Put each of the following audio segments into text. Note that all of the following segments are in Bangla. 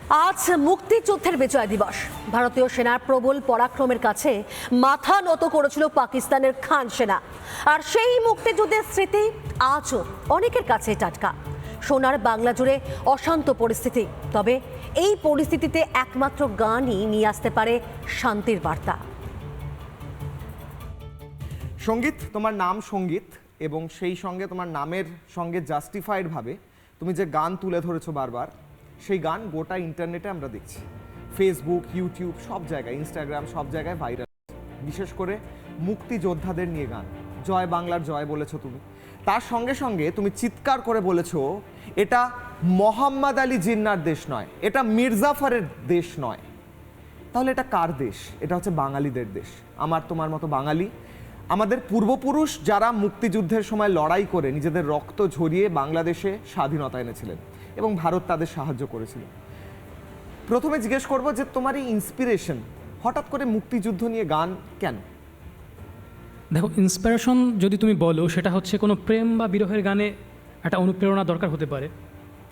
আজ মুক্তিযুদ্ধের বিজয় দিবস। ভারতীয় সেনার প্রবল পরাক্রমের কাছে মাথা নত করেছিল পাকিস্তানের খান সেনা। আর সেই মুক্তিযুদ্ধের স্মৃতি আজও অনেকের কাছে টাটকা। সোনার বাংলা জুড়ে অশান্ত পরিস্থিতি, তবে এই পরিস্থিতিতে একমাত্র গানই নিয়ে আসতে পারে শান্তির বার্তা। সঙ্গীত, তোমার নাম সঙ্গীত, এবং সেই সঙ্গে তোমার নামের সঙ্গে জাস্টিফাইড ভাবে তুমি যে গান তুলে ধরেছো বারবার, সেই গান গোটা ইন্টারনেটে আমরা দেখছি। ফেসবুক, ইউটিউব, সব জায়গায়, ইনস্টাগ্রাম, সব জায়গায় ভাইরাল। বিশেষ করে মুক্তিযোদ্ধাদের নিয়ে গান। জয় বাংলার জয় বলেছো তুমি, তার সঙ্গে সঙ্গে তুমি চিৎকার করে বলেছো এটা মোহাম্মদ আলী জিন্নার দেশ নয়, এটা মির্জাফরের দেশ নয়। তাহলে এটা কার দেশ? এটা হচ্ছে বাঙালিদের দেশ। আমার তোমার মতো বাঙালি, আমাদের পূর্বপুরুষ যারা মুক্তিযুদ্ধের সময় লড়াই করে নিজেদের রক্ত ঝরিয়ে বাংলাদেশে স্বাধীনতা এনেছিলেন এবং ভারত তাদের সাহায্য করেছিল। প্রথমে জিজ্ঞেস করব যে তোমার এই ইন্সপিরেশন হঠাৎ করে মুক্তিযুদ্ধ নিয়ে গান কেন? দেখো, ইন্সপিরেশন যদি তুমি বলো, সেটা হচ্ছে কোনো প্রেম বা বিরহের গানে একটা অনুপ্রেরণা দরকার হতে পারে।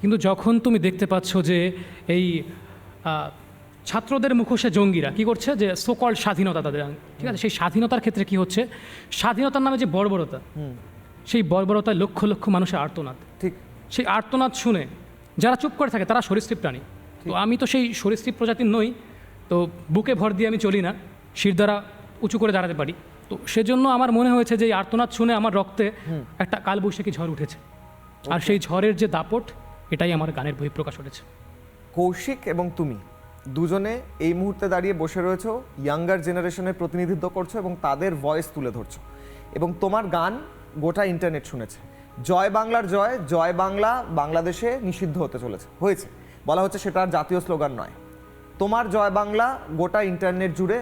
কিন্তু যখন তুমি দেখতে পাচ্ছ যে এই ছাত্রদের মুখোশে জঙ্গিরা কী করছে, যে সোকল স্বাধীনতা তাদের, ঠিক আছে, সেই স্বাধীনতার ক্ষেত্রে কি হচ্ছে, স্বাধীনতার নামে যে বর্বরতা, সেই বর্বরতায় লক্ষ লক্ষ মানুষের আর্তনাদ। ঠিক সেই আর্তনাদ শুনে যারা চুপ করে থাকে তারা সরীসৃপ প্রাণী। তো আমি তো সেই সরীসৃপ প্রজাতির নই, তো বুকে ভর দিয়ে আমি চলি না, শির দ্বারা উঁচু করে দাঁড়াতে পারি। তো সেজন্য আমার মনে হয়েছে যে এই আর্তনাদ শুনে আমার রক্তে একটা কালবৈশাখী ঝড় উঠেছে, আর সেই ঝড়ের যে দাপট, এটাই আমার গানের বহিঃপ্রকাশ ঘটেছে। কৌশিক এবং তুমি দুজনে এই মুহূর্তে দাঁড়িয়ে বসে রয়েছো, ইয়াঙ্গার জেনারেশনের প্রতিনিধিত্ব করছো এবং তাদের ভয়েস তুলে ধরছো, এবং তোমার গান গোটা ইন্টারনেট শুনেছে। জয় বাংলার জয়, জয় বাংলা বাংলাদেশে নিষিদ্ধ হতে চলেছে, হয়েছে, বলা হচ্ছে সেটা আর জাতীয় স্লোগান নয়। তোমার জয় বাংলা গোটা ইন্টারনেট জুড়ে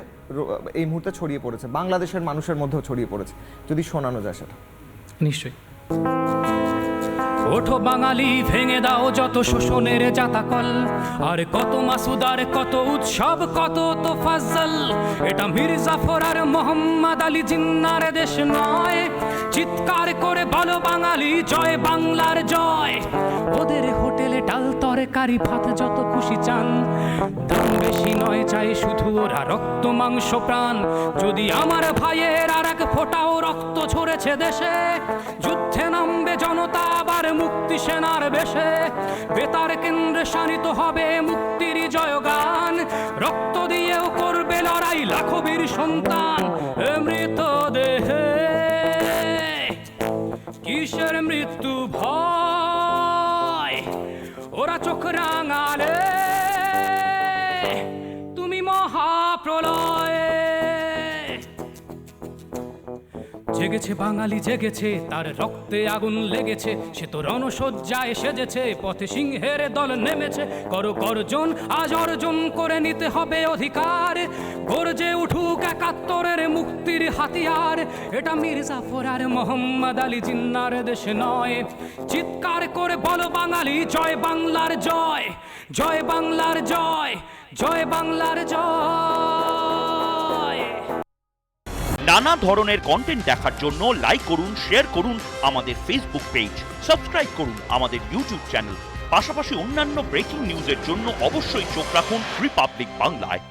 এই মুহূর্তে ছড়িয়ে পড়েছে, বাংলাদেশের মানুষের মধ্যেও ছড়িয়ে পড়েছে। যদি শোনানো যায় সেটা। নিশ্চয়ই। ওঠো বাঙালি, ভেঙে দাও যত শোষণের জাতাকল, আর কত মাসুদার, কত উৎসব, কত তোফাজ্জল। এটা মির্জাফর আর মোহাম্মদ আলী জিন্নার দেশ নয়। চিৎকার করে বলো বাঙালি, জয় বাংলার জয়। ওদের হোটেলে ডাল তরকারি ভাত যত খুশি চান, দাম বেশি নয়, চাই শুধু ওরা রক্ত মাংস প্রাণ। যদি আমার ভাইয়ের আর এক ফোঁটাও রক্ত ঝরেছে দেশে, যুদ্ধে নামবে জনতা আবার মুক্তি সেনার বেশে। বেতার কেন্দ্রে শানিত হবে মুক্তির জয়গান, রক্ত দিয়েও করবে লড়াই লাখো বীর সন্তান। মৃত দেহে কিসের মৃত্যু ভয়, ওরা চোখ রাঙালে তুমি মহাপ্রলয়। জেগেছে বাঙালি, জেগেছে, তার রক্তে আগুন লেগেছে। সে তো রণসজ্জায় সেজেছে, পথে সিংহের দল নেমেছে। করো গর্জন, আজ অর্জন করে নিতে হবে অধিকার। গর্জে উঠুক একাত্তরের মুক্তির হাতিয়ার। এটা মির্জাফর আর মোহাম্মদ আলী জিন্নার দেশ নয়। চিৎকার করে বলো বাঙালি, জয় বাংলার জয়, জয় বাংলার জয়, জয় বাংলার জয়। নানা ধরনের কন্টেন্ট দেখার জন্য লাইক করুন, শেয়ার করুন আমাদের ফেসবুক পেজ, সাবস্ক্রাইব করুন আমাদের ইউটিউব চ্যানেল। পাশাপাশি অন্যান্য ব্রেকিং নিউজের জন্য অবশ্যই চোখ রাখুন রিপাবলিক বাংলায়।